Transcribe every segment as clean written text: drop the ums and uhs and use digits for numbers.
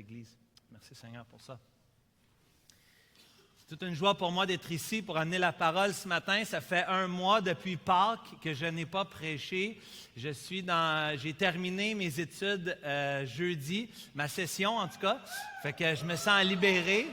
l'Église. Merci Seigneur pour ça. C'est toute une joie pour moi d'être ici pour amener la parole ce matin. Ça fait 1 mois depuis Pâques que je n'ai pas prêché. J'ai terminé mes études jeudi, ma session en tout cas. Fait que je me sens libéré.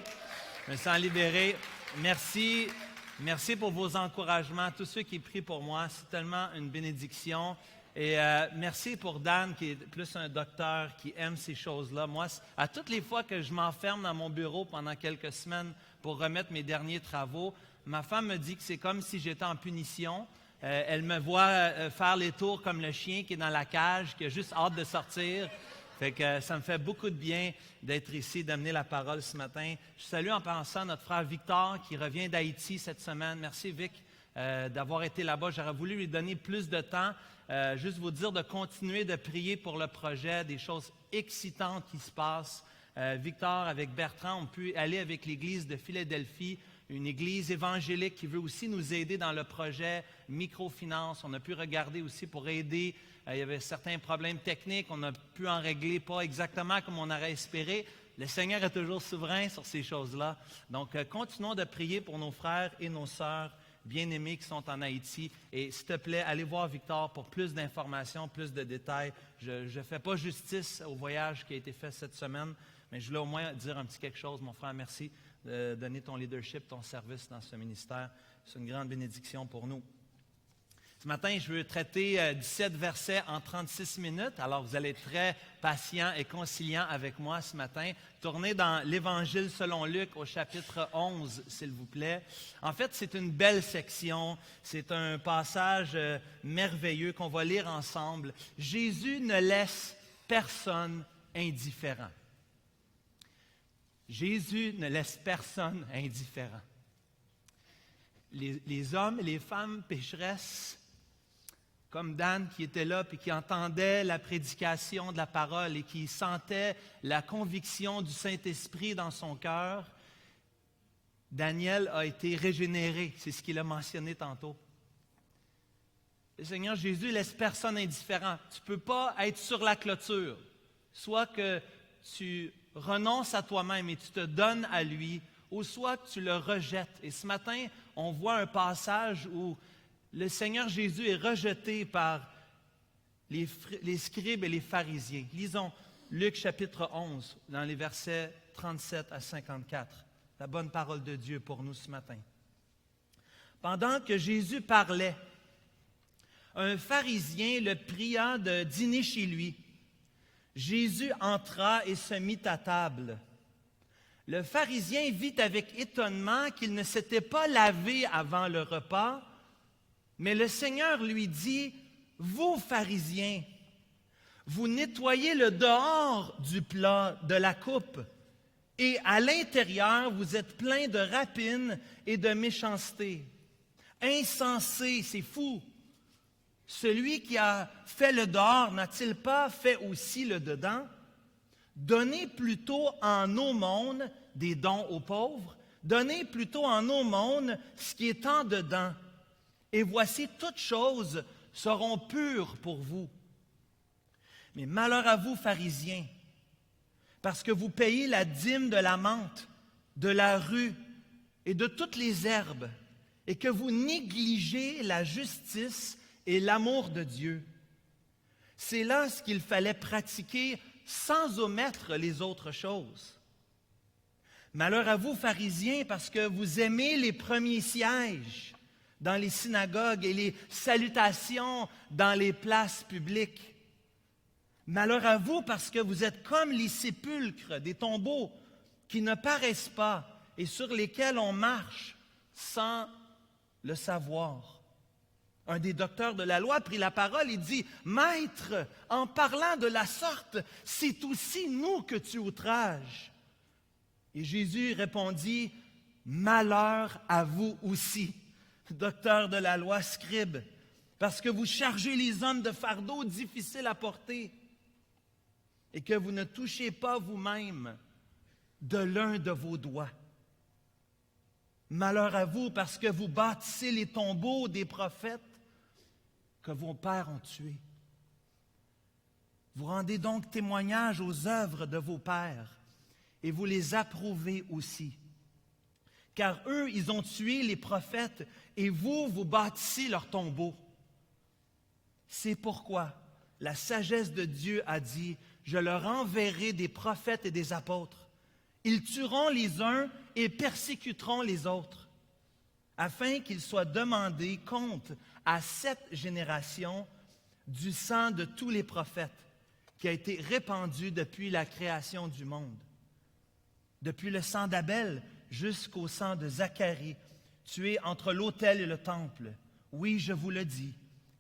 Merci pour vos encouragements, tous ceux qui prient pour moi. C'est tellement une bénédiction. Et merci pour Dan, qui est plus un docteur, qui aime ces choses-là. Moi, à toutes les fois que je m'enferme dans mon bureau pendant quelques semaines pour remettre mes derniers travaux, ma femme me dit que c'est comme si j'étais en punition. Elle me voit faire les tours comme le chien qui est dans la cage, qui a juste hâte de sortir. Fait que ça me fait beaucoup de bien d'être ici, d'amener la parole ce matin. Je salue en pensant notre frère Victor qui revient d'Haïti cette semaine. Merci Vic d'avoir été là-bas. J'aurais voulu lui donner plus de temps. Juste vous dire de continuer de prier pour le projet, des choses excitantes qui se passent. Victor, avec Bertrand, on peut aller avec l'Église de Philadelphie, une église évangélique qui veut aussi nous aider dans le projet microfinance. On a pu regarder aussi pour aider. Il y avait certains problèmes techniques. On a pu en régler pas exactement comme on aurait espéré. Le Seigneur est toujours souverain sur ces choses-là. Donc, continuons de prier pour nos frères et nos sœurs bien-aimés qui sont en Haïti. Et s'il te plaît, allez voir Victor pour plus d'informations, plus de détails. Je ne fais pas justice au voyage qui a été fait cette semaine, mais je voulais au moins dire un petit quelque chose. Mon frère, merci de donner ton leadership, ton service dans ce ministère. C'est une grande bénédiction pour nous. Ce matin, je veux traiter 17 versets en 36 minutes. Alors, vous allez être très patient et conciliant avec moi ce matin. Tournez dans l'Évangile selon Luc au chapitre 11, s'il vous plaît. En fait, c'est une belle section. C'est un passage merveilleux qu'on va lire ensemble. Jésus ne laisse personne indifférent. Jésus ne laisse personne indifférent. Les hommes et les femmes pécheresses, comme Dan qui était là et qui entendait la prédication de la parole et qui sentait la conviction du Saint-Esprit dans son cœur, Daniel a été régénéré. C'est ce qu'il a mentionné tantôt. Le Seigneur Jésus laisse personne indifférent. Tu ne peux pas être sur la clôture. Soit que tu renonces à toi-même et tu te donnes à lui, ou soit que tu le rejettes. Et ce matin, on voit un passage où le Seigneur Jésus est rejeté par les scribes et les pharisiens. Lisons Luc chapitre 11, dans les versets 37 à 54. La bonne parole de Dieu pour nous ce matin. Pendant que Jésus parlait, un pharisien le pria de dîner chez lui. Jésus entra et se mit à table. Le pharisien vit avec étonnement qu'il ne s'était pas lavé avant le repas. Mais le Seigneur lui dit, « Vous, pharisiens, vous nettoyez le dehors du plat, de la coupe, et à l'intérieur, vous êtes pleins de rapine et de méchanceté. Insensé, c'est fou. Celui qui a fait le dehors n'a-t-il pas fait aussi le dedans? Donnez plutôt en aumône des dons aux pauvres, donnez plutôt en aumône ce qui est en dedans. Et voici, toutes choses seront pures pour vous. Mais malheur à vous, pharisiens, parce que vous payez la dîme de la menthe, de la rue et de toutes les herbes, et que vous négligez la justice et l'amour de Dieu. C'est là ce qu'il fallait pratiquer sans omettre les autres choses. Malheur à vous, pharisiens, parce que vous aimez les premiers sièges dans les synagogues et les salutations dans les places publiques. Malheur à vous parce que vous êtes comme les sépulcres des tombeaux qui ne paraissent pas et sur lesquels on marche sans le savoir. Un des docteurs de la loi prit la parole et dit, « Maître, en parlant de la sorte, c'est aussi nous que tu outrages. » Et Jésus répondit, « Malheur à vous aussi, docteurs de la loi, scribes, parce que vous chargez les hommes de fardeaux difficiles à porter et que vous ne touchez pas vous-même de l'un de vos doigts. Malheur à vous parce que vous bâtissez les tombeaux des prophètes que vos pères ont tués. Vous rendez donc témoignage aux œuvres de vos pères. et vous les approuvez aussi. Car eux, ils ont tué les prophètes, et vous, vous bâtissez leur tombeau. C'est pourquoi la sagesse de Dieu a dit, « Je leur enverrai des prophètes et des apôtres. Ils tueront les uns et persécuteront les autres, afin qu'il soit demandé compte à cette génération du sang de tous les prophètes qui a été répandu depuis la création du monde. Depuis le sang d'Abel jusqu'au sang de Zacharie, tué entre l'autel et le temple. Oui, je vous le dis,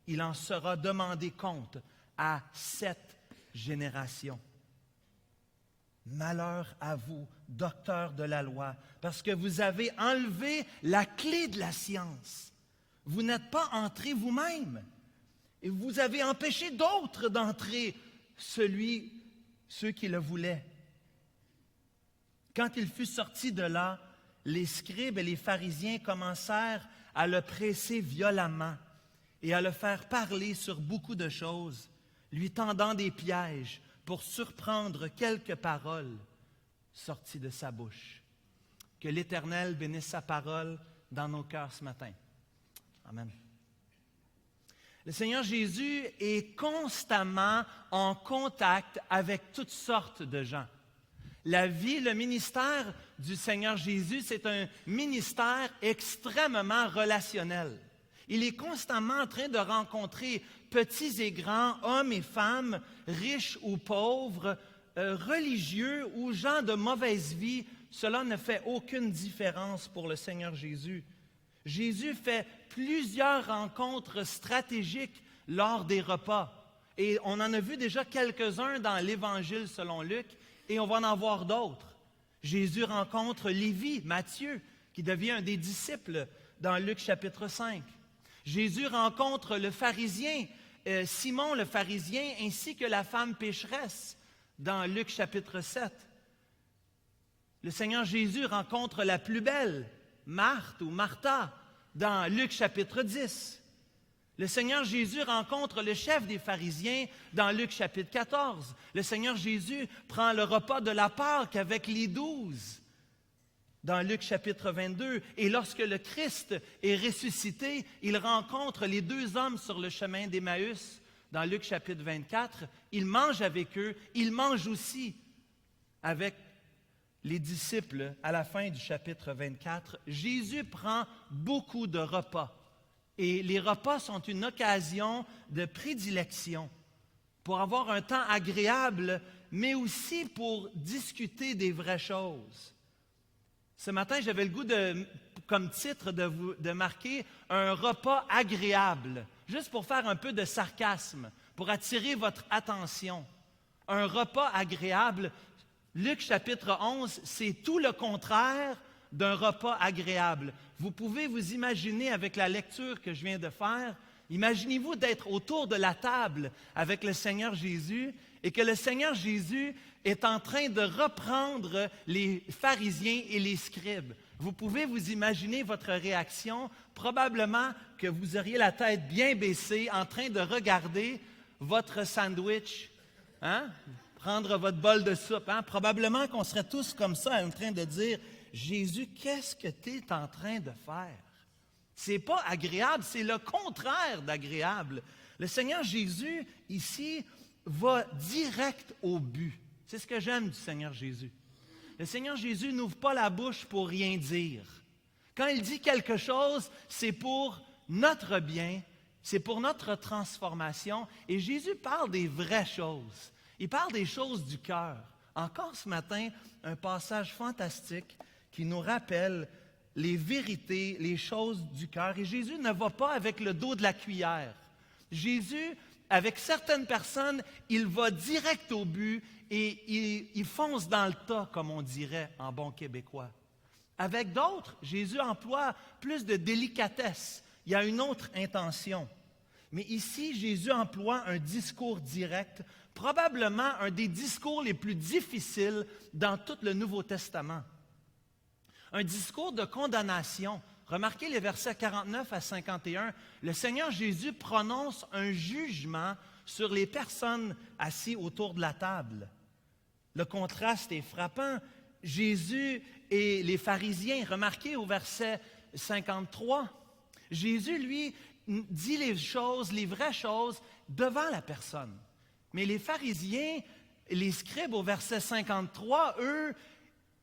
il en sera demandé compte à cette génération. Malheur à vous, docteurs de la loi, parce que vous avez enlevé la clé de la science. Vous n'êtes pas entrés vous-même, et vous avez empêché d'autres d'entrer, ceux qui le voulaient. Quand il fut sorti de là, les scribes et les pharisiens commencèrent à le presser violemment et à le faire parler sur beaucoup de choses, lui tendant des pièges pour surprendre quelques paroles sorties de sa bouche. Que l'Éternel bénisse sa parole dans nos cœurs ce matin. Amen. Le Seigneur Jésus est constamment en contact avec toutes sortes de gens. La vie, le ministère du Seigneur Jésus, c'est un ministère extrêmement relationnel. Il est constamment en train de rencontrer petits et grands, hommes et femmes, riches ou pauvres, religieux ou gens de mauvaise vie. Cela ne fait aucune différence pour le Seigneur Jésus. Jésus fait plusieurs rencontres stratégiques lors des repas. Et on en a vu déjà quelques-uns dans l'Évangile selon Luc, et on va en voir d'autres. Jésus rencontre Lévi, Matthieu, qui devient un des disciples dans Luc chapitre 5. Jésus rencontre le pharisien, Simon le pharisien, ainsi que la femme pécheresse dans Luc chapitre 7. Le Seigneur Jésus rencontre la plus belle, Marthe ou Martha, dans Luc chapitre 10. Le Seigneur Jésus rencontre le chef des pharisiens dans Luc chapitre 14. Le Seigneur Jésus prend le repas de la Pâque avec les 12 dans Luc chapitre 22. Et lorsque le Christ est ressuscité, il rencontre les 2 hommes sur le chemin d'Emmaüs dans Luc chapitre 24. Il mange avec eux, il mange aussi avec les disciples à la fin du chapitre 24. Jésus prend beaucoup de repas. Et les repas sont une occasion de prédilection pour avoir un temps agréable, mais aussi pour discuter des vraies choses. Ce matin, j'avais le goût, comme titre, de marquer « Un repas agréable », juste pour faire un peu de sarcasme, pour attirer votre attention. Un repas agréable, Luc chapitre 11, c'est tout le contraire d'un repas agréable. Vous pouvez vous imaginer avec la lecture que je viens de faire, imaginez-vous d'être autour de la table avec le Seigneur Jésus et que le Seigneur Jésus est en train de reprendre les pharisiens et les scribes. Vous pouvez vous imaginer votre réaction, probablement que vous auriez la tête bien baissée en train de regarder votre sandwich, prendre votre bol de soupe. Probablement qu'on serait tous comme ça en train de dire « Jésus, qu'est-ce que tu es en train de faire? » C'est pas agréable, c'est le contraire d'agréable. Le Seigneur Jésus, ici, va direct au but. C'est ce que j'aime du Seigneur Jésus. Le Seigneur Jésus n'ouvre pas la bouche pour rien dire. Quand il dit quelque chose, c'est pour notre bien, c'est pour notre transformation. Et Jésus parle des vraies choses. Il parle des choses du cœur. Encore ce matin, un passage fantastique qui nous rappelle les vérités, les choses du cœur. Et Jésus ne va pas avec le dos de la cuillère. Jésus, avec certaines personnes, il va direct au but et il fonce dans le tas, comme on dirait en bon québécois. Avec d'autres, Jésus emploie plus de délicatesse. Il y a une autre intention. Mais ici, Jésus emploie un discours direct, probablement un des discours les plus difficiles dans tout le Nouveau Testament. Un discours de condamnation. Remarquez les versets 49 à 51. Le Seigneur Jésus prononce un jugement sur les personnes assises autour de la table. Le contraste est frappant. Jésus et les pharisiens, remarquez au verset 53, Jésus, lui, dit les choses, les vraies choses, devant la personne. Mais les pharisiens, les scribes au verset 53, eux,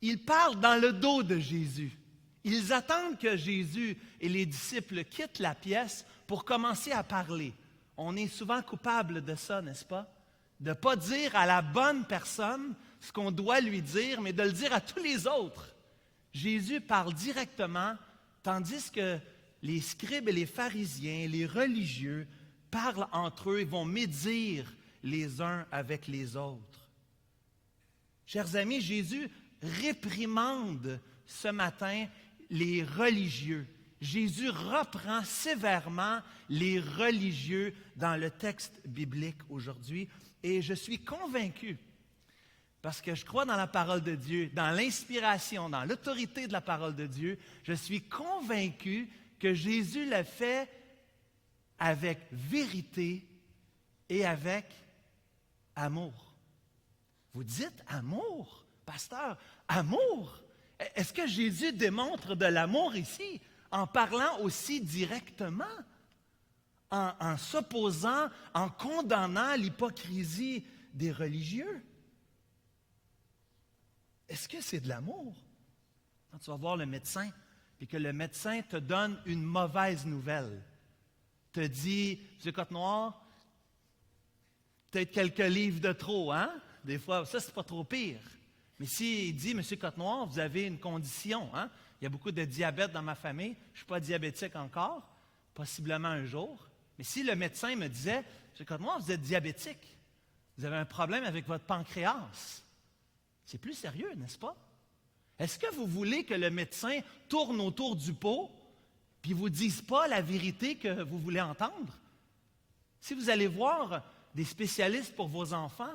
ils parlent dans le dos de Jésus. Ils attendent que Jésus et les disciples quittent la pièce pour commencer à parler. On est souvent coupable de ça, n'est-ce pas? De ne pas dire à la bonne personne ce qu'on doit lui dire, mais de le dire à tous les autres. Jésus parle directement, tandis que les scribes et les pharisiens, les religieux, parlent entre eux et vont médire les uns avec les autres. Chers amis, Jésus réprimande ce matin les religieux. Jésus reprend sévèrement les religieux dans le texte biblique aujourd'hui. Et je suis convaincu, parce que je crois dans la parole de Dieu, dans l'inspiration, dans l'autorité de la parole de Dieu, je suis convaincu que Jésus l'a fait avec vérité et avec amour. Vous dites amour, pasteur, amour? Est-ce que Jésus démontre de l'amour ici en parlant aussi directement, en s'opposant, en condamnant l'hypocrisie des religieux? Est-ce que c'est de l'amour? Quand tu vas voir le médecin et que le médecin te donne une mauvaise nouvelle, te dit, M. Côte-Noir, peut-être quelques livres de trop, hein? Des fois, ça, c'est pas trop pire. Mais s'il dit, M. Côte-Noir, vous avez une condition, hein? Il y a beaucoup de diabète dans ma famille, je ne suis pas diabétique encore, possiblement un jour. Mais si le médecin me disait, M. Côte-Noir, vous êtes diabétique, vous avez un problème avec votre pancréas, c'est plus sérieux, n'est-ce pas? Est-ce que vous voulez que le médecin tourne autour du pot puis ne vous dise pas la vérité que vous voulez entendre? Si vous allez voir des spécialistes pour vos enfants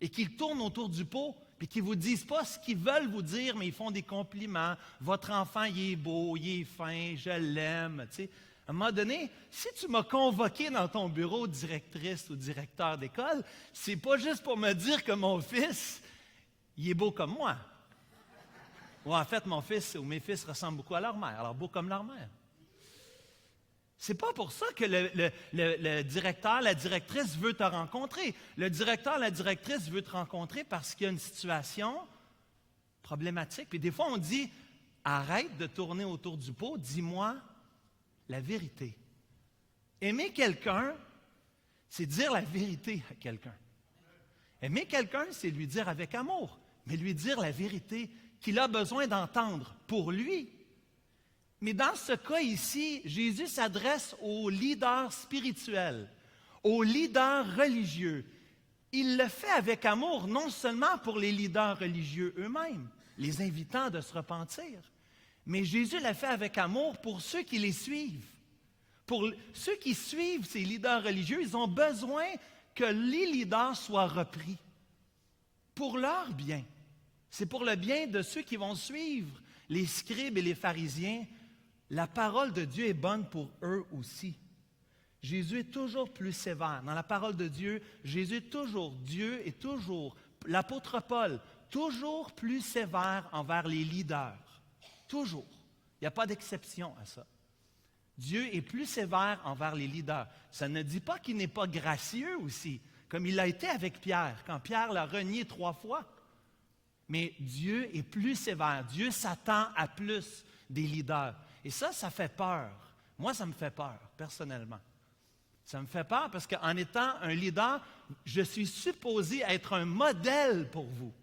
et qu'ils tournent autour du pot puis qu'ils ne vous disent pas ce qu'ils veulent vous dire, mais ils font des compliments, votre enfant, il est beau, il est fin, je l'aime, tu sais. À un moment donné, si tu m'as convoqué dans ton bureau, directrice ou directeur d'école, c'est pas juste pour me dire que mon fils, il est beau comme moi. Ou en fait, mon fils ou mes fils ressemblent beaucoup à leur mère, alors beau comme leur mère. C'est pas pour ça que le directeur, la directrice veut te rencontrer. Le directeur, la directrice veut te rencontrer parce qu'il y a une situation problématique. Puis des fois, on dit, arrête de tourner autour du pot, dis-moi la vérité. Aimer quelqu'un, c'est dire la vérité à quelqu'un. Aimer quelqu'un, c'est lui dire avec amour, mais lui dire la vérité qu'il a besoin d'entendre pour lui. Mais dans ce cas ici, Jésus s'adresse aux leaders spirituels, aux leaders religieux. Il le fait avec amour, non seulement pour les leaders religieux eux-mêmes, les invitant de se repentir, mais Jésus le fait avec amour pour ceux qui les suivent. Pour ceux qui suivent ces leaders religieux, ils ont besoin que les leaders soient repris pour leur bien. C'est pour le bien de ceux qui vont suivre les scribes et les pharisiens. La parole de Dieu est bonne pour eux aussi. Jésus est toujours plus sévère. Dans la parole de Dieu, Jésus est toujours, Dieu est toujours, l'apôtre Paul, toujours plus sévère envers les leaders. Toujours. Il n'y a pas d'exception à ça. Dieu est plus sévère envers les leaders. Ça ne dit pas qu'il n'est pas gracieux aussi, comme il l'a été avec Pierre, quand Pierre l'a renié 3 fois. Mais Dieu est plus sévère. Dieu s'attend à plus des leaders. Et ça fait peur. Moi, ça me fait peur, personnellement. Ça me fait peur parce qu'en étant un leader, je suis supposé être un modèle pour vous.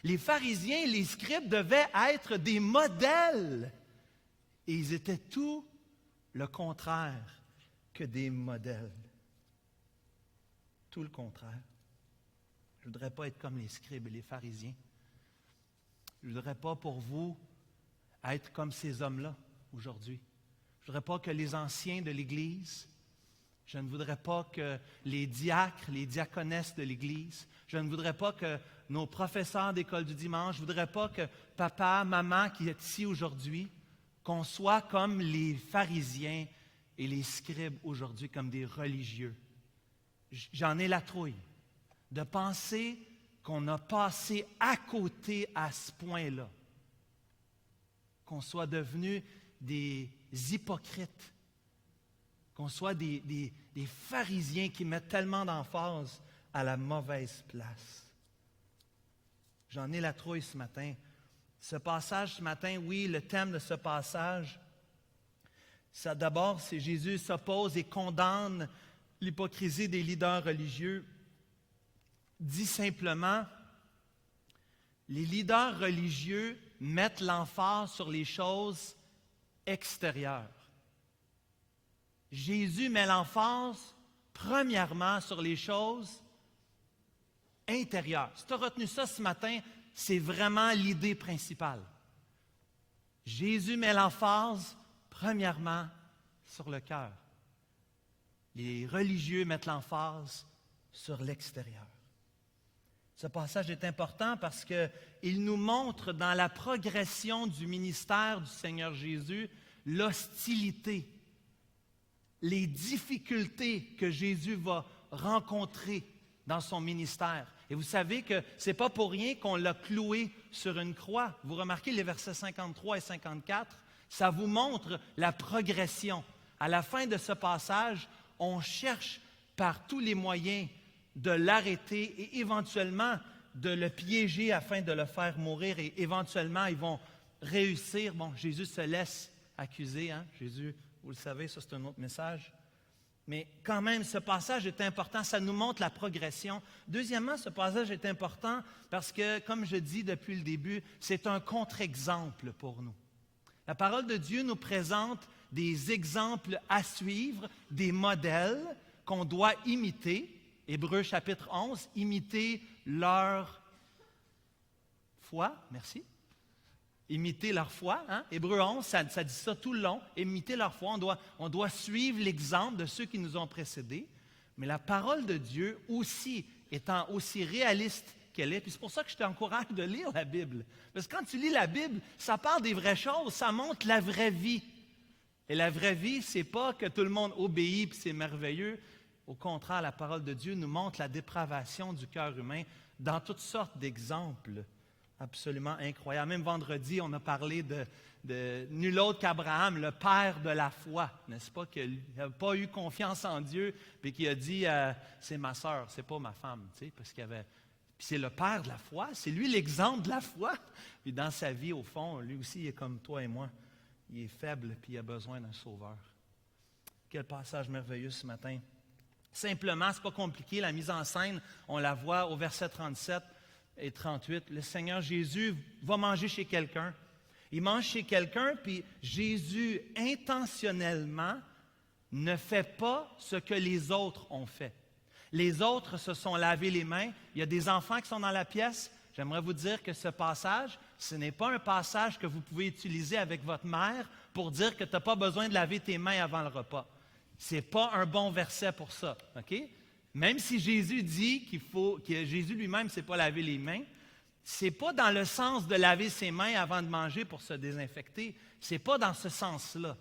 Les pharisiens, les scribes devaient être des modèles. Et ils étaient tout le contraire que des modèles. Tout le contraire. Je ne voudrais pas être comme les scribes et les pharisiens. Je ne voudrais pas pour vous être comme ces hommes-là aujourd'hui. Je ne voudrais pas que les anciens de l'Église, je ne voudrais pas que les diacres, les diaconesses de l'Église, je ne voudrais pas que nos professeurs d'école du dimanche, je ne voudrais pas que papa, maman qui est ici aujourd'hui, qu'on soit comme les pharisiens et les scribes aujourd'hui, comme des religieux. J'en ai la trouille de penser qu'on a passé à côté à ce point-là, qu'on soit devenus des hypocrites, qu'on soit des pharisiens qui mettent tellement d'emphase à la mauvaise place. J'en ai la trouille ce matin. Ce passage ce matin, oui, le thème de ce passage, ça d'abord, c'est Jésus s'oppose et condamne l'hypocrisie des leaders religieux. Dit simplement, les leaders religieux mettent l'emphase sur les choses extérieures. Jésus met l'emphase premièrement sur les choses intérieures. Si tu as retenu ça ce matin, c'est vraiment l'idée principale. Jésus met l'emphase premièrement sur le cœur. Les religieux mettent l'emphase sur l'extérieur. Ce passage est important parce qu'il nous montre dans la progression du ministère du Seigneur Jésus l'hostilité, les difficultés que Jésus va rencontrer dans son ministère. Et vous savez que ce n'est pas pour rien qu'on l'a cloué sur une croix. Vous remarquez les versets 53 et 54, ça vous montre la progression. À la fin de ce passage, on cherche par tous les moyens de l'arrêter et éventuellement de le piéger afin de le faire mourir. Et éventuellement, ils vont réussir. Bon, Jésus se laisse accuser. Jésus, vous le savez, ça c'est un autre message. Mais quand même, ce passage est important, ça nous montre la progression. Deuxièmement, ce passage est important parce que, comme je dis depuis le début, c'est un contre-exemple pour nous. La parole de Dieu nous présente des exemples à suivre, des modèles qu'on doit imiter. Hébreux chapitre 11, imiter leur foi. Merci. Imiter leur foi. Hébreux 11, ça dit ça tout le long. Imiter leur foi. On doit suivre l'exemple de ceux qui nous ont précédés. Mais la parole de Dieu aussi, étant aussi réaliste qu'elle est, puis c'est pour ça que je t'encourage de lire la Bible. Parce que quand tu lis la Bible, ça parle des vraies choses, ça montre la vraie vie. Et la vraie vie, c'est pas que tout le monde obéit puis c'est merveilleux. Au contraire, la parole de Dieu nous montre la dépravation du cœur humain dans toutes sortes d'exemples absolument incroyables. Même vendredi, on a parlé de nul autre qu'Abraham, le père de la foi, n'est-ce pas, qui n'a pas eu confiance en Dieu et qui a dit c'est ma sœur, c'est pas ma femme, tu sais, parce qu'il avait. Puis c'est le père de la foi, c'est lui l'exemple de la foi. Puis dans sa vie, au fond, lui aussi, il est comme toi et moi. Il est faible puis il a besoin d'un sauveur. Quel passage merveilleux ce matin. Simplement, ce n'est pas compliqué, la mise en scène, on la voit au verset 37 et 38. Le Seigneur Jésus va manger chez quelqu'un. Il mange chez quelqu'un, puis Jésus, intentionnellement, ne fait pas ce que les autres ont fait. Les autres se sont lavés les mains. Il y a des enfants qui sont dans la pièce. J'aimerais vous dire que ce passage, ce n'est pas un passage que vous pouvez utiliser avec votre mère pour dire que tu n'as pas besoin de laver tes mains avant le repas. Ce n'est pas un bon verset pour ça, OK? Même si Jésus dit que Jésus lui-même ne s'est pas lavé les mains, ce n'est pas dans le sens de laver ses mains avant de manger pour se désinfecter. Ce n'est pas dans ce sens-là.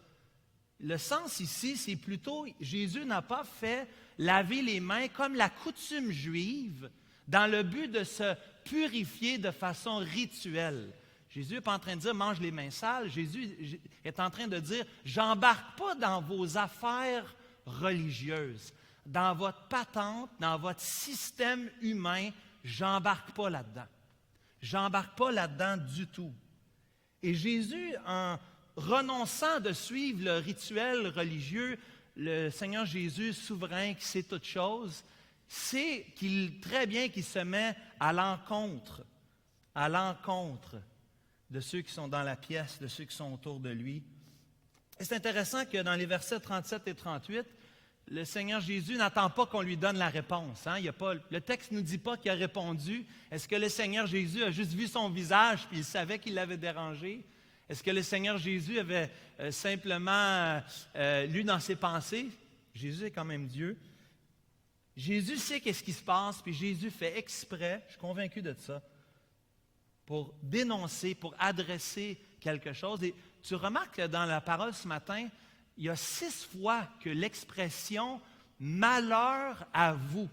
Le sens ici, c'est plutôt, Jésus n'a pas fait laver les mains comme la coutume juive dans le but de se purifier de façon rituelle. Jésus n'est pas en train de dire « mange les mains sales ». Jésus est en train de dire « j'embarque pas dans vos affaires religieuses, dans votre patente, dans votre système humain, j'embarque pas là-dedans. J'embarque pas là-dedans du tout ». Et Jésus, en renonçant de suivre le rituel religieux, le Seigneur Jésus, souverain, qui sait toutes choses, sait très bien qu'il se met à l'encontre de ceux qui sont dans la pièce, de ceux qui sont autour de lui. Et c'est intéressant que dans les versets 37 et 38, le Seigneur Jésus n'attend pas qu'on lui donne la réponse. Le texte ne nous dit pas qu'il a répondu. Est-ce que le Seigneur Jésus a juste vu son visage et il savait qu'il l'avait dérangé? Est-ce que le Seigneur Jésus avait simplement lu dans ses pensées? Jésus est quand même Dieu. Jésus sait qu'est-ce qui se passe, puis Jésus fait exprès, je suis convaincu de ça, pour dénoncer, pour adresser quelque chose. Et tu remarques que dans la parole ce matin, il y a 6 fois que l'expression « malheur à vous »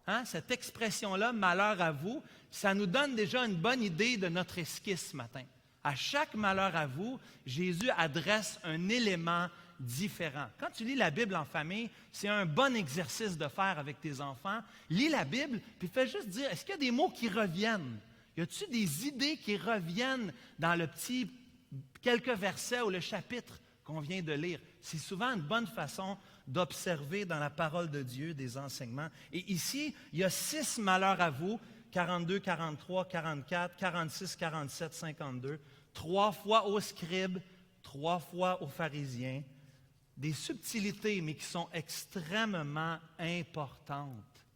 hein, cette expression-là, malheur à vous, ça nous donne déjà une bonne idée de notre esquisse ce matin. À chaque malheur à vous, Jésus adresse un élément différent. Quand tu lis la Bible en famille, c'est un bon exercice de faire avec tes enfants. Lis la Bible, puis fais juste dire, est-ce qu'il y a des mots qui reviennent? Y a-t-il des idées qui reviennent dans le petit quelques versets ou le chapitre qu'on vient de lire? C'est souvent une bonne façon d'observer dans la parole de Dieu des enseignements. Et ici, il y a 6 malheurs à vous, 42, 43, 44, 46, 47, 52, 3 fois aux scribes, 3 fois aux pharisiens. Des subtilités, mais qui sont extrêmement importantes.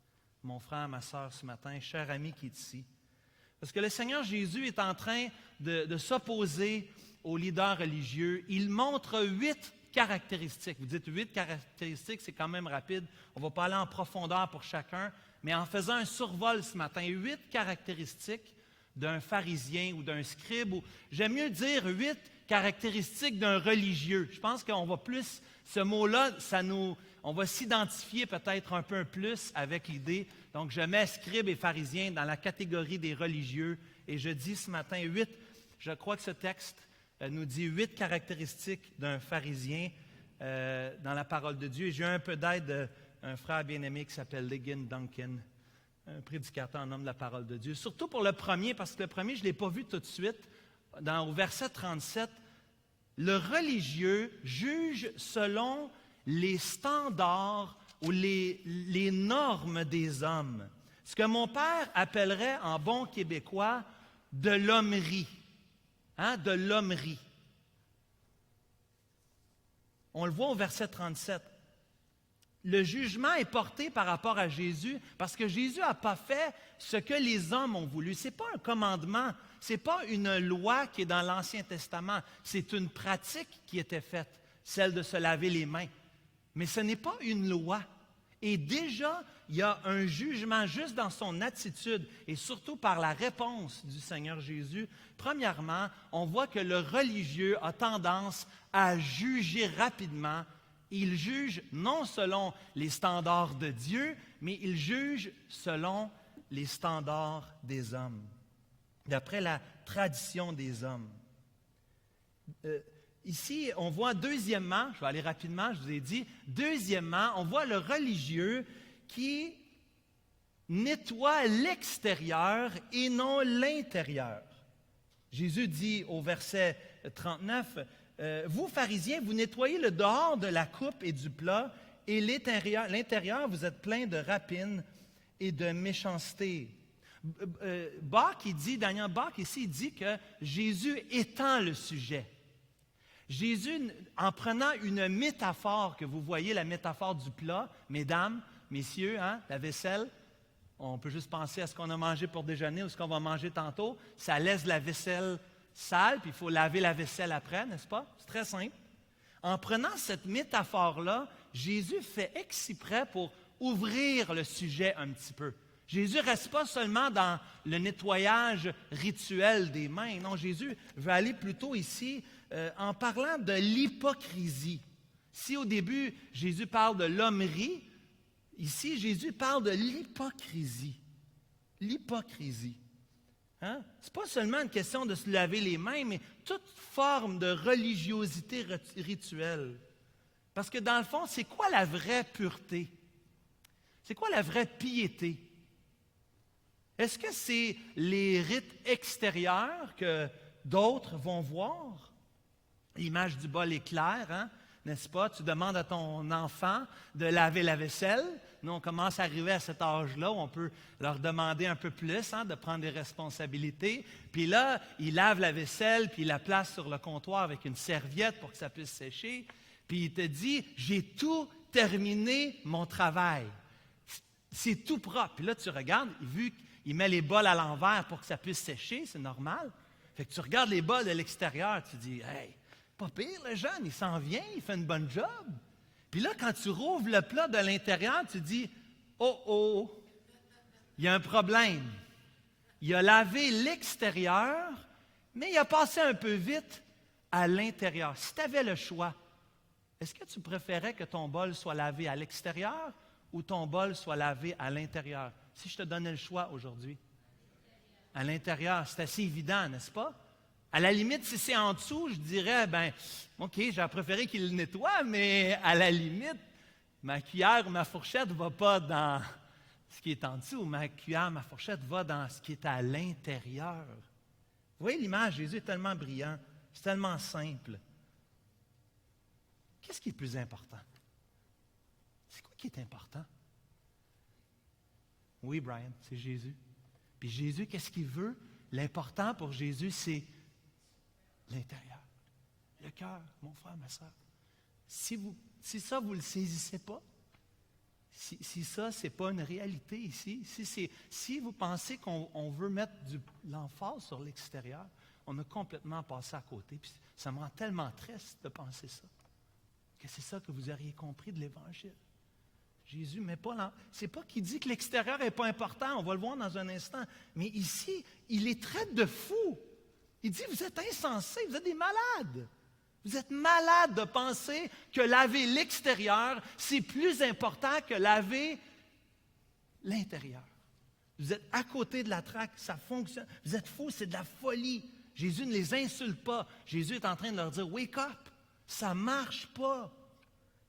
Mon frère, ma sœur, ce matin, cher ami qui est ici. Parce que le Seigneur Jésus est en train de s'opposer aux leaders religieux. Il montre 8 caractéristiques. Vous dites 8 caractéristiques, c'est quand même rapide. On ne va pas aller en profondeur pour chacun, mais en faisant un survol ce matin, 8 caractéristiques d'un pharisien ou d'un scribe, ou j'aime mieux dire 8 caractéristiques d'un religieux. Je pense qu'on va plus, ce mot-là, on va s'identifier peut-être un peu plus avec l'idée. Donc, je mets scribe et pharisien dans la catégorie des religieux, et je dis ce matin 8, je crois que ce texte nous dit 8 caractéristiques d'un pharisien dans la parole de Dieu. Et j'ai eu un peu d'aide d'un frère bien-aimé qui s'appelle Ligon Duncan, un prédicateur en homme de la parole de Dieu. Surtout pour le premier, parce que le premier, je ne l'ai pas vu tout de suite. Au verset 37, le religieux juge selon les standards ou les normes des hommes. Ce que mon père appellerait en bon québécois de l'hommerie. Hein, de l'hommerie. On le voit au verset 37. Le jugement est porté par rapport à Jésus parce que Jésus n'a pas fait ce que les hommes ont voulu. Ce n'est pas un commandement, ce n'est pas une loi qui est dans l'Ancien Testament, c'est une pratique qui était faite, celle de se laver les mains. Mais ce n'est pas une loi. Et déjà, il y a un jugement juste dans son attitude et surtout par la réponse du Seigneur Jésus. Premièrement, on voit que le religieux a tendance à juger rapidement. Il juge non selon les standards de Dieu, mais il juge selon les standards des hommes, d'après la tradition des hommes. Ici, on voit deuxièmement, je vais aller rapidement, je vous ai dit, deuxièmement, on voit le religieux qui nettoie l'extérieur et non l'intérieur. Jésus dit au verset 39, vous, pharisiens, vous nettoyez le dehors de la coupe et du plat, et l'intérieur, vous êtes plein de rapines et de méchanceté. Daniel Bach, ici, il dit que Jésus étend le sujet. Jésus, en prenant une métaphore, que vous voyez, la métaphore du plat, mesdames, messieurs, hein, la vaisselle, on peut juste penser à ce qu'on a mangé pour déjeuner ou ce qu'on va manger tantôt, ça laisse la vaisselle sale, puis il faut laver la vaisselle après, n'est-ce pas? C'est très simple. En prenant cette métaphore-là, Jésus fait exprès pour ouvrir le sujet un petit peu. Jésus ne reste pas seulement dans le nettoyage rituel des mains. Non, Jésus veut aller plutôt ici en parlant de l'hypocrisie. Si au début, Jésus parle de l'hommerie, ici, Jésus parle de l'hypocrisie. L'hypocrisie. Hein? Ce n'est pas seulement une question de se laver les mains, mais toute forme de religiosité rituelle. Parce que dans le fond, c'est quoi la vraie pureté? C'est quoi la vraie piété? Est-ce que c'est les rites extérieurs que d'autres vont voir? L'image du bol est claire, hein? N'est-ce pas? Tu demandes à ton enfant de laver la vaisselle. Nous, on commence à arriver à cet âge-là où on peut leur demander un peu plus, hein, de prendre des responsabilités. Puis là, il lave la vaisselle, puis il la place sur le comptoir avec une serviette pour que ça puisse sécher. Puis il te dit, j'ai tout terminé mon travail. C'est tout propre. Puis là, tu regardes, vu qu'il met les bols à l'envers pour que ça puisse sécher, c'est normal. Fait que tu regardes les bols de l'extérieur, tu dis, hey, pas pire, le jeune, il s'en vient, il fait une bonne job. Puis là, quand tu rouvres le plat de l'intérieur, tu dis, oh, il y a un problème. Il a lavé l'extérieur, mais il a passé un peu vite à l'intérieur. Si tu avais le choix, est-ce que tu préférais que ton bol soit lavé à l'extérieur ou ton bol soit lavé à l'intérieur? Si je te donnais le choix aujourd'hui. À l'intérieur, c'est assez évident, n'est-ce pas? À la limite, si c'est en dessous, je dirais, OK, j'aurais préféré qu'il le nettoie, mais à la limite, ma cuillère ou ma fourchette ne va pas dans ce qui est en dessous. Ma cuillère, ma fourchette va dans ce qui est à l'intérieur. Vous voyez l'image, Jésus est tellement brillant, c'est tellement simple. Qu'est-ce qui est le plus important? C'est quoi qui est important? Oui, Brian, c'est Jésus. Puis Jésus, qu'est-ce qu'il veut? L'important pour Jésus, c'est l'intérieur, le cœur, mon frère, ma soeur. Si ça, vous ne le saisissez pas, si ça, ce n'est pas une réalité ici, si vous pensez qu'on veut mettre l'emphase sur l'extérieur, on a complètement passé à côté. Puis ça me rend tellement triste de penser ça, que c'est ça que vous auriez compris de l'Évangile. Jésus met pas c'est pas qu'il dit que l'extérieur n'est pas important, on va le voir dans un instant, mais ici, il les traite de fous. Il dit, vous êtes insensés, vous êtes des malades. Vous êtes malades de penser que laver l'extérieur, c'est plus important que laver l'intérieur. Vous êtes à côté de la traque, ça fonctionne. Vous êtes fous, c'est de la folie. Jésus ne les insulte pas. Jésus est en train de leur dire, wake up, ça ne marche pas.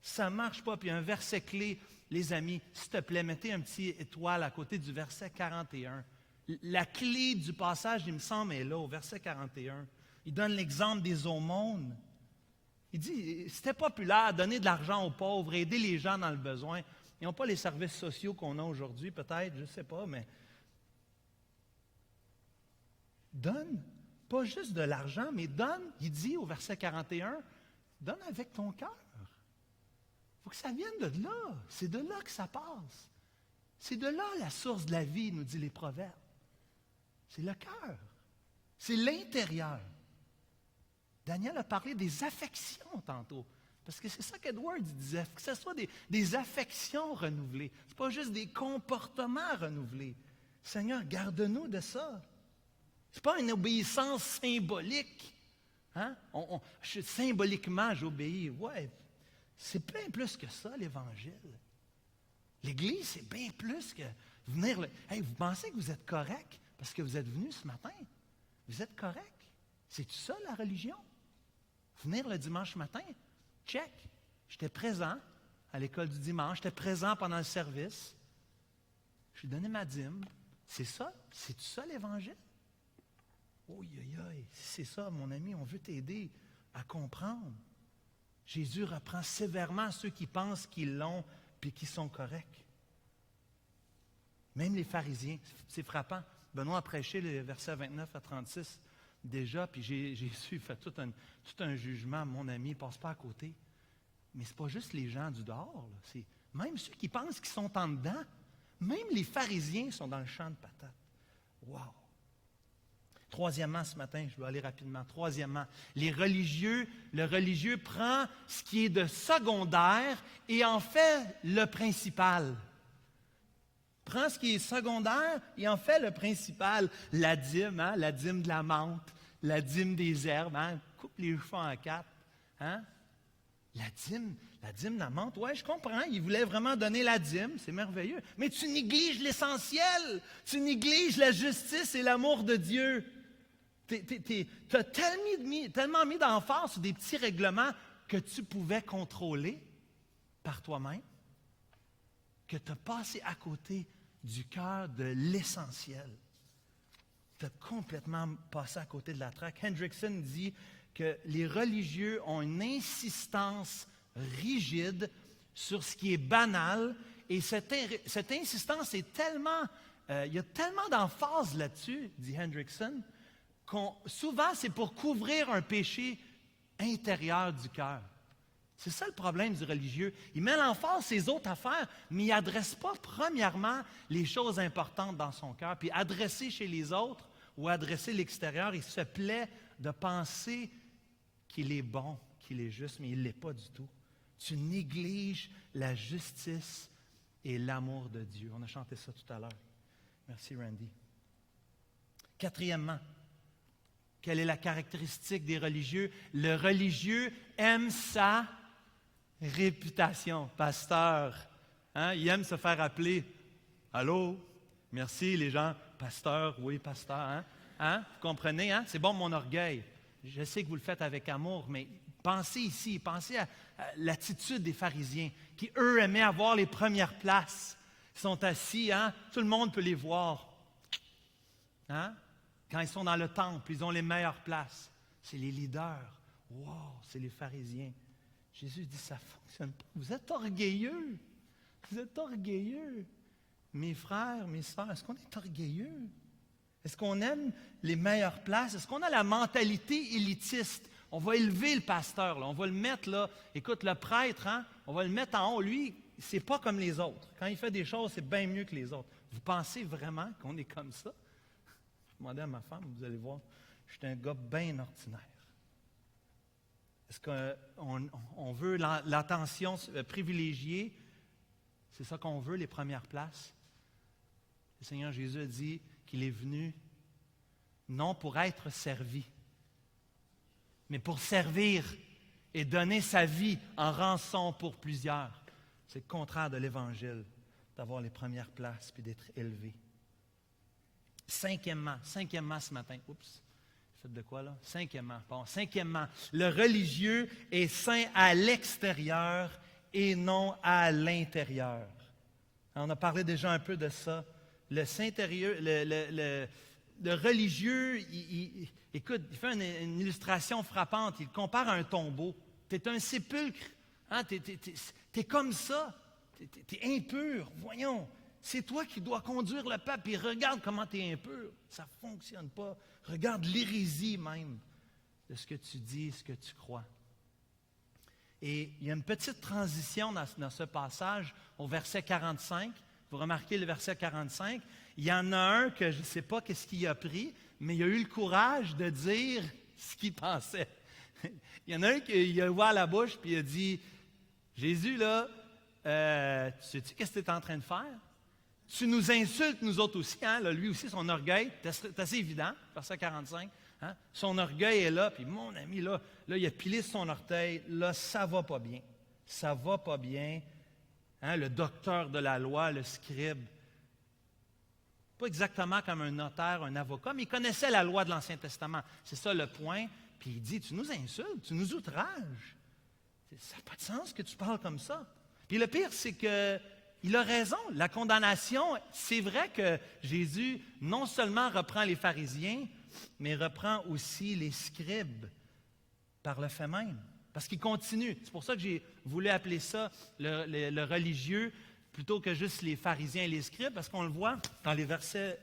Ça ne marche pas. Puis un verset clé, les amis, s'il te plaît, mettez un petit étoile à côté du verset 41. La clé du passage, il me semble, est là, au verset 41. Il donne l'exemple des aumônes. Il dit, c'était populaire, donner de l'argent aux pauvres, aider les gens dans le besoin. Ils n'ont pas les services sociaux qu'on a aujourd'hui, peut-être, je ne sais pas, mais donne, pas juste de l'argent, mais donne, il dit au verset 41, donne avec ton cœur. Il faut que ça vienne de là. C'est de là que ça passe. C'est de là la source de la vie, nous dit les Proverbes. C'est le cœur. C'est l'intérieur. Daniel a parlé des affections tantôt. Parce que c'est ça qu'Edward disait, que ce soit des affections renouvelées. Ce n'est pas juste des comportements renouvelés. Seigneur, garde-nous de ça. Ce n'est pas une obéissance symbolique. Hein? Symboliquement, j'obéis. Ouais, c'est bien plus que ça, l'Évangile. L'Église, c'est bien plus que venir... Hey, vous pensez que vous êtes correct parce que vous êtes venu ce matin? Vous êtes correct? C'est ça, la religion? Venir le dimanche matin? Check. J'étais présent à l'école du dimanche. J'étais présent pendant le service. J'ai donné ma dîme. C'est ça? C'est ça, l'Évangile? Oui, c'est ça, mon ami. On veut t'aider à comprendre. Jésus reprend sévèrement ceux qui pensent qu'ils l'ont puis qui sont corrects. Même les pharisiens, c'est frappant. Benoît a prêché les versets 29 à 36 déjà, puis Jésus fait tout un jugement. Mon ami, ne passe pas à côté. Mais ce n'est pas juste les gens du dehors. Là. C'est même ceux qui pensent qu'ils sont en dedans. Même les pharisiens sont dans le champ de patates. Wow! Troisièmement, ce matin, je vais aller rapidement. Troisièmement, le religieux prend ce qui est de secondaire et en fait le principal. Prend ce qui est secondaire et en fait le principal. La dîme, hein? La dîme de la menthe, la dîme des herbes, hein? Coupe les cheveux en quatre. Hein? La dîme de la menthe, oui, je comprends, il voulait vraiment donner la dîme, c'est merveilleux. Mais tu négliges l'essentiel, tu négliges la justice et l'amour de Dieu. Tu as tellement mis d'emphase sur des petits règlements que tu pouvais contrôler par toi-même, que tu as passé à côté du cœur de l'essentiel. Tu as complètement passé à côté de la traque. Hendrickson dit que les religieux ont une insistance rigide sur ce qui est banal, et cette insistance est tellement... il y a tellement d'emphase là-dessus, dit Hendrickson, souvent c'est pour couvrir un péché intérieur du cœur. C'est ça le problème du religieux. Il met l'emphase sur ses autres affaires, mais il n'adresse pas premièrement les choses importantes dans son cœur. Puis adresser chez les autres ou adresser l'extérieur, il se plaît de penser qu'il est bon, qu'il est juste, mais il ne l'est pas du tout. Tu négliges la justice et l'amour de Dieu. On a chanté ça tout à l'heure. Merci, Randy. Quatrièmement, quelle est la caractéristique des religieux? Le religieux aime sa réputation. Pasteur, Hein? Il aime se faire appeler. Allô? Merci, les gens. Pasteur, oui, pasteur. Hein? Hein? Vous comprenez? Hein? C'est bon, mon orgueil. Je sais que vous le faites avec amour, mais pensez ici, pensez à l'attitude des pharisiens qui, eux, aimaient avoir les premières places. Ils sont assis, hein? Tout le monde peut les voir. Hein? Quand ils sont dans le temple, ils ont les meilleures places. C'est les leaders. Wow, c'est les pharisiens. Jésus dit, ça ne fonctionne pas. Vous êtes orgueilleux. Vous êtes orgueilleux. Mes frères, mes sœurs, est-ce qu'on est orgueilleux? Est-ce qu'on aime les meilleures places? Est-ce qu'on a la mentalité élitiste? On va élever le pasteur, là. On va le mettre là. Écoute, le prêtre, hein, on va le mettre en haut. Lui, c'est pas comme les autres. Quand il fait des choses, c'est bien mieux que les autres. Vous pensez vraiment qu'on est comme ça? Je demandais à ma femme, vous allez voir, je suis un gars bien ordinaire. Est-ce qu'on veut l'attention privilégiée? C'est ça qu'on veut, les premières places? Le Seigneur Jésus a dit qu'il est venu non pour être servi, mais pour servir et donner sa vie en rançon pour plusieurs. C'est le contraire de l'Évangile, d'avoir les premières places puis d'être élevé. Cinquièmement ce matin, oups, faites de quoi là? Cinquièmement, le religieux est saint à l'extérieur et non à l'intérieur. On a parlé déjà un peu de ça. Le religieux, écoute, il fait une illustration frappante. Il compare à un tombeau. Tu es un sépulcre. Hein? Tu es comme ça. Tu es impur. Voyons. C'est toi qui dois conduire le peuple. Et regarde comment tu es impur. Ça ne fonctionne pas. Regarde l'hérésie même de ce que tu dis, ce que tu crois. Et il y a une petite transition dans ce passage au verset 45. Vous remarquez le verset 45. Il y en a un que je ne sais pas qu'est-ce qu'il a pris, mais il a eu le courage de dire ce qu'il pensait. Il y en a un qui a ouvert la bouche et il a dit, Jésus, là, sais-tu qu'est-ce que tu es en train de faire? Tu nous insultes, nous autres aussi. Hein? Là, lui aussi, son orgueil, c'est assez évident, verset 45. Hein? Son orgueil est là, puis mon ami, là, il a pilé son orteil. Là, ça ne va pas bien. Ça ne va pas bien. Hein? Le docteur de la loi, le scribe. Pas exactement comme un notaire, un avocat, mais il connaissait la loi de l'Ancien Testament. C'est ça le point. Puis il dit, tu nous insultes, tu nous outrages. Ça n'a pas de sens que tu parles comme ça. Puis le pire, c'est qu'il a raison. La condamnation, c'est vrai que Jésus non seulement reprend les pharisiens, mais reprend aussi les scribes par le fait même. Parce qu'il continue. C'est pour ça que j'ai voulu appeler ça le religieux plutôt que juste les pharisiens et les scribes, parce qu'on le voit dans les versets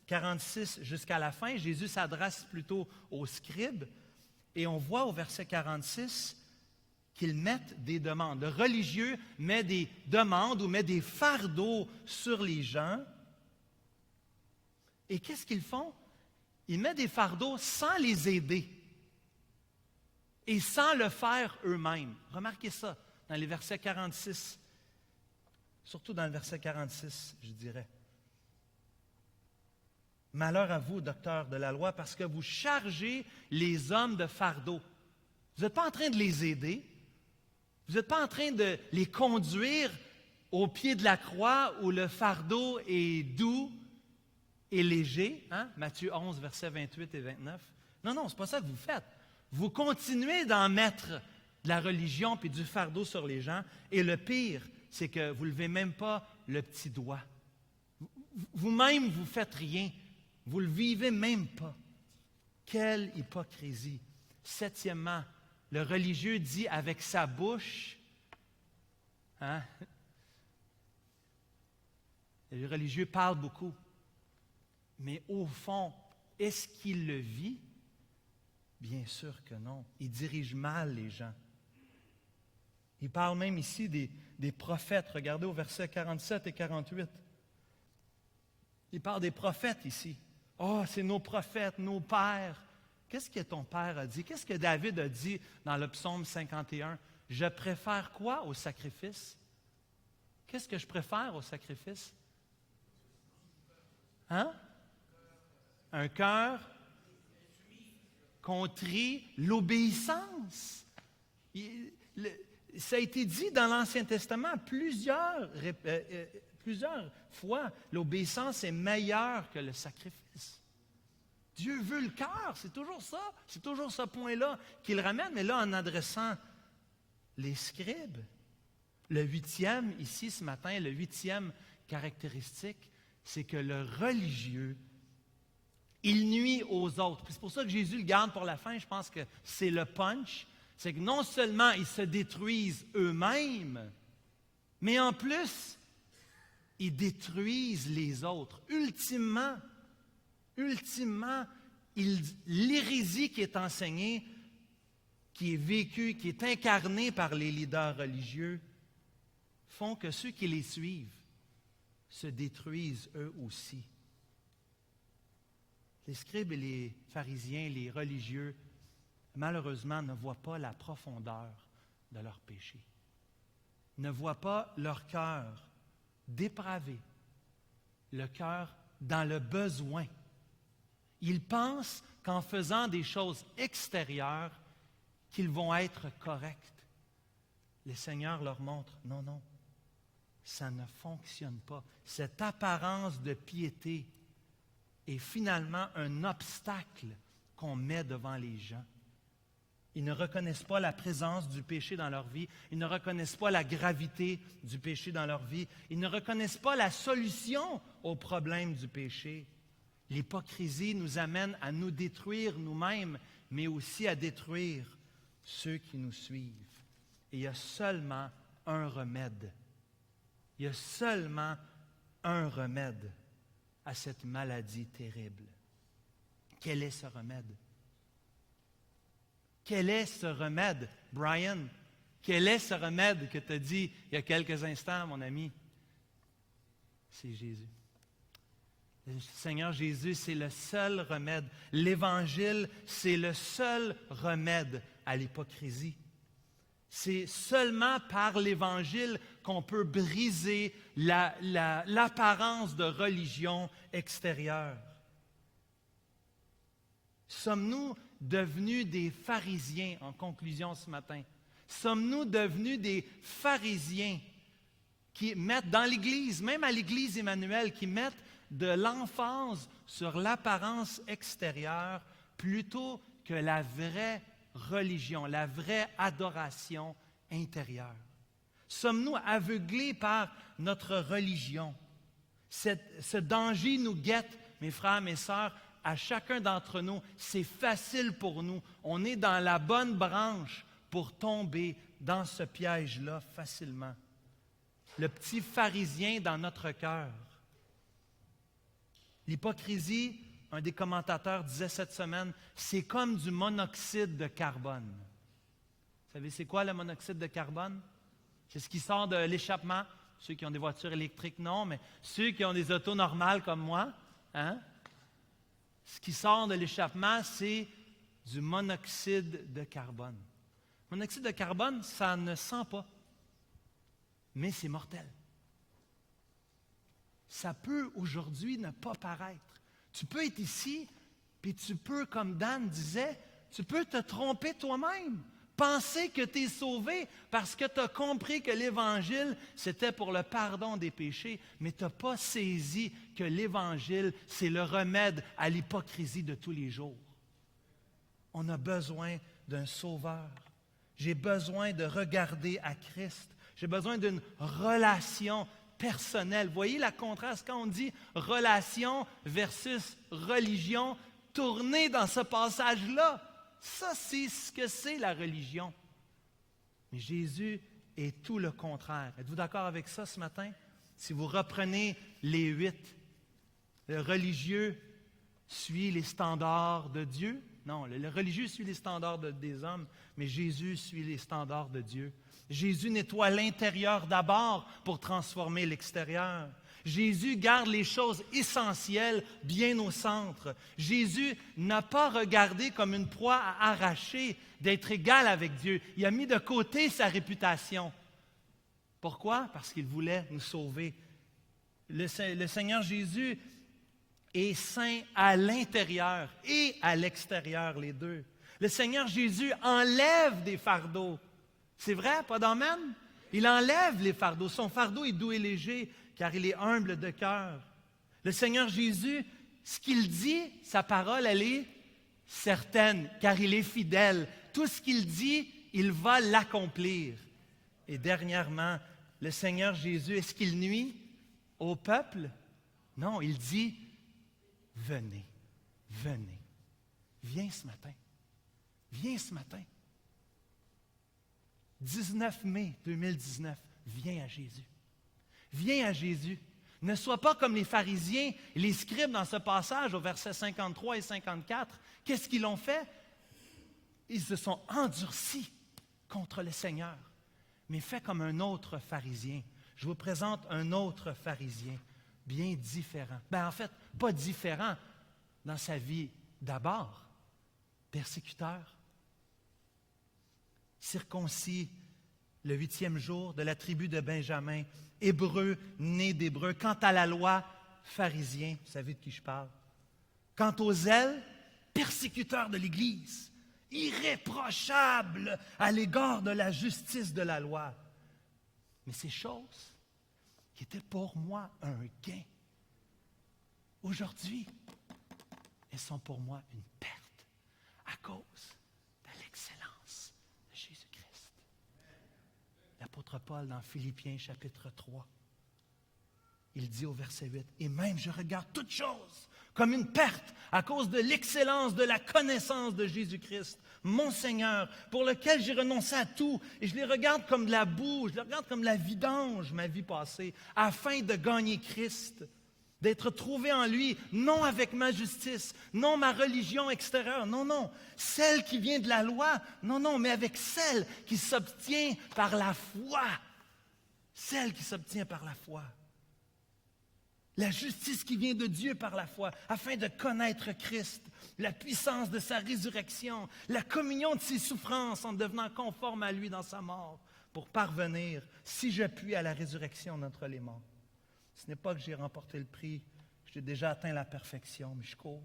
46 jusqu'à la fin, Jésus s'adresse plutôt aux scribes, et on voit au verset 46 qu'ils mettent des demandes. Le religieux met des demandes ou met des fardeaux sur les gens. Et qu'est-ce qu'ils font? Ils mettent des fardeaux sans les aider et sans le faire eux-mêmes. Remarquez ça dans les versets 46. Surtout dans le verset 46, je dirais. Malheur à vous, docteurs de la loi, parce que vous chargez les hommes de fardeau. Vous n'êtes pas en train de les aider. Vous n'êtes pas en train de les conduire au pied de la croix où le fardeau est doux et léger. Hein? Matthieu 11, versets 28 et 29. Non, ce n'est pas ça que vous faites. Vous continuez d'en mettre de la religion puis du fardeau sur les gens. Et le pire, c'est que vous ne levez même pas le petit doigt. Vous-même, vous ne faites rien. Vous ne le vivez même pas. Quelle hypocrisie. Septièmement, le religieux dit avec sa bouche, hein? Le religieux parle beaucoup, mais au fond, est-ce qu'il le vit? Bien sûr que non. Il dirige mal les gens. Il parle même ici des prophètes. Regardez au verset 47 et 48. Il parle des prophètes ici. Oh, c'est nos prophètes, nos pères. Qu'est-ce que ton père a dit? Qu'est-ce que David a dit dans le psaume 51? Je préfère quoi au sacrifice? Qu'est-ce que je préfère au sacrifice? Hein? Un cœur contrit, l'obéissance. Ça a été dit dans l'Ancien Testament plusieurs fois. L'obéissance est meilleure que le sacrifice. Dieu veut le cœur, c'est toujours ça. C'est toujours ce point-là qu'il ramène. Mais là, en adressant les scribes, le 8e, ici ce matin, le 8e caractéristique, c'est que le religieux, il nuit aux autres. Puis c'est pour ça que Jésus le garde pour la fin. Je pense que c'est le punch. C'est que non seulement ils se détruisent eux-mêmes, mais en plus, ils détruisent les autres. Ultimement, l'hérésie qui est enseignée, qui est vécue, qui est incarnée par les leaders religieux, font que ceux qui les suivent se détruisent eux aussi. Les scribes et les pharisiens, les religieux, malheureusement, ne voient pas la profondeur de leur péché. Ne voient pas leur cœur dépravé, le cœur dans le besoin. Ils pensent qu'en faisant des choses extérieures, qu'ils vont être corrects. Le Seigneur leur montre, non, non, ça ne fonctionne pas. Cette apparence de piété est finalement un obstacle qu'on met devant les gens. Ils ne reconnaissent pas la présence du péché dans leur vie. Ils ne reconnaissent pas la gravité du péché dans leur vie. Ils ne reconnaissent pas la solution au problème du péché. L'hypocrisie nous amène à nous détruire nous-mêmes, mais aussi à détruire ceux qui nous suivent. Et il y a seulement un remède. Il y a seulement un remède à cette maladie terrible. Quel est ce remède? Quel est ce remède, Brian? Quel est ce remède que tu as dit il y a quelques instants, mon ami? C'est Jésus. Le Seigneur Jésus, c'est le seul remède. L'Évangile, c'est le seul remède à l'hypocrisie. C'est seulement par l'Évangile qu'on peut briser l'apparence de religion extérieure. Sommes-nous devenus des pharisiens, en conclusion ce matin? Sommes-nous devenus des pharisiens qui mettent dans l'Église, même à l'Église Emmanuel, qui mettent de l'emphase sur l'apparence extérieure plutôt que la vraie religion, la vraie adoration intérieure? Sommes-nous aveuglés par notre religion? Ce danger nous guette, mes frères, mes sœurs, à chacun d'entre nous. C'est facile pour nous. On est dans la bonne branche pour tomber dans ce piège-là facilement. Le petit pharisien dans notre cœur. L'hypocrisie, un des commentateurs disait cette semaine, c'est comme du monoxyde de carbone. Vous savez, c'est quoi le monoxyde de carbone? C'est ce qui sort de l'échappement. Ceux qui ont des voitures électriques, non, mais ceux qui ont des autos normales comme moi, hein? Ce qui sort de l'échappement, c'est du monoxyde de carbone. Le monoxyde de carbone, ça ne sent pas, mais c'est mortel. Ça peut aujourd'hui ne pas paraître. Tu peux être ici, puis tu peux, comme Dan disait, tu peux te tromper toi-même. Penser que tu es sauvé parce que tu as compris que l'Évangile, c'était pour le pardon des péchés, mais tu n'as pas saisi que l'Évangile, c'est le remède à l'hypocrisie de tous les jours. On a besoin d'un sauveur. J'ai besoin de regarder à Christ. J'ai besoin d'une relation personnelle. Voyez la contraste quand on dit relation versus religion, tournez dans ce passage-là. Ça, c'est ce que c'est la religion. Mais Jésus est tout le contraire. Êtes-vous d'accord avec ça ce matin? Si vous reprenez les 8, le religieux suit les standards de Dieu. Non, le religieux suit les standards des hommes, mais Jésus suit les standards de Dieu. Jésus nettoie l'intérieur d'abord pour transformer l'extérieur. Jésus garde les choses essentielles bien au centre. Jésus n'a pas regardé comme une proie à arracher d'être égal avec Dieu. Il a mis de côté sa réputation. Pourquoi? Parce qu'il voulait nous sauver. Le Seigneur Jésus est saint à l'intérieur et à l'extérieur, les deux. Le Seigneur Jésus enlève des fardeaux. C'est vrai, pas d'amen? Il enlève les fardeaux. Son fardeau est doux et léger, car il est humble de cœur. Le Seigneur Jésus, ce qu'il dit, sa parole, elle est certaine, car il est fidèle. Tout ce qu'il dit, il va l'accomplir. Et dernièrement, le Seigneur Jésus, est-ce qu'il nuit au peuple? Non, il dit, venez, venez. Viens ce matin. Viens ce matin. 19 mai 2019, viens à Jésus. Viens à Jésus. Ne sois pas comme les pharisiens et les scribes dans ce passage au verset 53 et 54. Qu'est-ce qu'ils ont fait? Ils se sont endurcis contre le Seigneur. Mais fais comme un autre pharisien. Je vous présente un autre pharisien, bien différent. En fait, pas différent dans sa vie. D'abord, persécuteur, circoncis le 8e jour de la tribu de Benjamin, hébreu, né d'hébreu. Quant à la loi, pharisien, vous savez de qui je parle. Quant aux zèles, persécuteur de l'Église, irréprochable à l'égard de la justice de la loi. Mais ces choses qui étaient pour moi un gain, aujourd'hui, elles sont pour moi une perte à cause de l'excellence de Jésus-Christ. L'apôtre Paul, dans Philippiens chapitre 3, il dit au verset 8, « Et même je regarde toutes choses comme une perte à cause de l'excellence de la connaissance de Jésus-Christ, mon Seigneur, pour lequel j'ai renoncé à tout, et je les regarde comme de la boue, je les regarde comme de la vidange, ma vie passée, afin de gagner Christ, d'être trouvé en lui, non avec ma justice, non ma religion extérieure, non, celle qui vient de la loi, non, mais avec celle qui s'obtient par la foi, celle qui s'obtient par la foi. La justice qui vient de Dieu par la foi, afin de connaître Christ, la puissance de sa résurrection, la communion de ses souffrances en devenant conforme à lui dans sa mort, pour parvenir, si je puis, à la résurrection d'entre les morts. Ce n'est pas que j'ai remporté le prix, j'ai déjà atteint la perfection, mais je cours.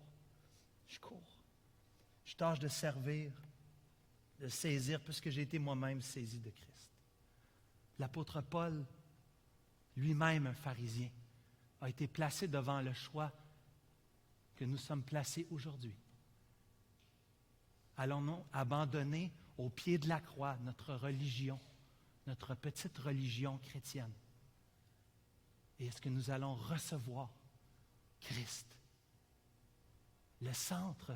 Je tâche de servir, de saisir, puisque j'ai été moi-même saisi de Christ. L'apôtre Paul, lui-même un pharisien, a été placé devant le choix que nous sommes placés aujourd'hui. Allons-nous abandonner au pied de la croix notre religion, notre petite religion chrétienne? Et est-ce que nous allons recevoir Christ, le centre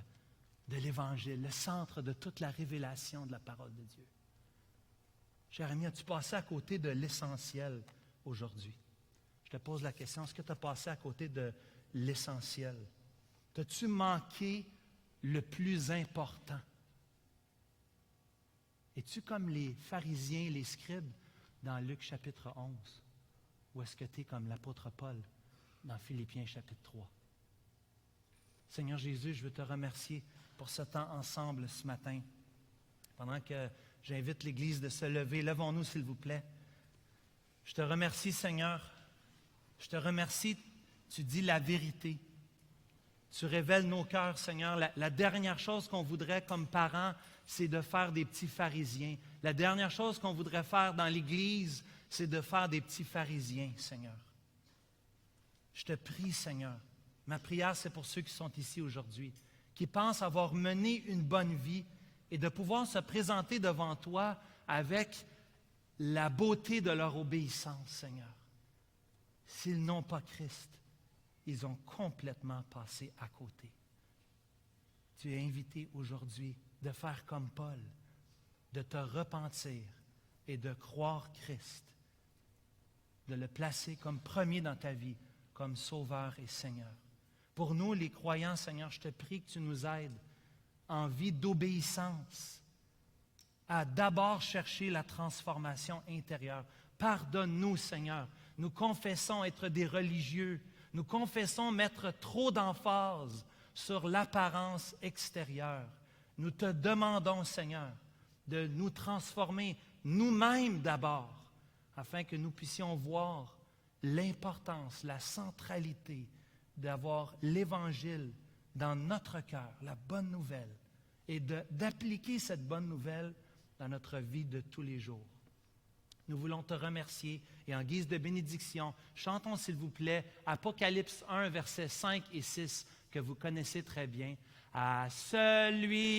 de l'Évangile, le centre de toute la révélation de la parole de Dieu? Cher ami, as-tu passé à côté de l'essentiel aujourd'hui? Je te pose la question, est-ce que tu as passé à côté de l'essentiel? T'as-tu manqué le plus important? Es-tu comme les pharisiens, les scribes dans Luc chapitre 11? Ou est-ce que tu es comme l'apôtre Paul dans Philippiens chapitre 3? Seigneur Jésus, je veux te remercier pour ce temps ensemble ce matin. Pendant que j'invite l'Église de se lever, levons-nous s'il vous plaît. Je te remercie, Seigneur. Je te remercie, tu dis la vérité. Tu révèles nos cœurs, Seigneur. La dernière chose qu'on voudrait comme parents, c'est de faire des petits pharisiens. La dernière chose qu'on voudrait faire dans l'Église, c'est de faire des petits pharisiens, Seigneur. Je te prie, Seigneur. Ma prière, c'est pour ceux qui sont ici aujourd'hui, qui pensent avoir mené une bonne vie et de pouvoir se présenter devant toi avec la beauté de leur obéissance, Seigneur. S'ils n'ont pas Christ, ils ont complètement passé à côté. Tu es invité aujourd'hui de faire comme Paul, de te repentir et de croire Christ, de le placer comme premier dans ta vie, comme Sauveur et Seigneur. Pour nous, les croyants, Seigneur, je te prie que tu nous aides en vie d'obéissance à d'abord chercher la transformation intérieure. Pardonne-nous, Seigneur. Nous confessons être des religieux. Nous confessons mettre trop d'emphase sur l'apparence extérieure. Nous te demandons, Seigneur, de nous transformer nous-mêmes d'abord, afin que nous puissions voir l'importance, la centralité d'avoir l'Évangile dans notre cœur, la bonne nouvelle, et d'appliquer cette bonne nouvelle dans notre vie de tous les jours. Nous voulons te remercier et en guise de bénédiction, chantons s'il vous plaît Apocalypse 1, versets 5 et 6 que vous connaissez très bien. À celui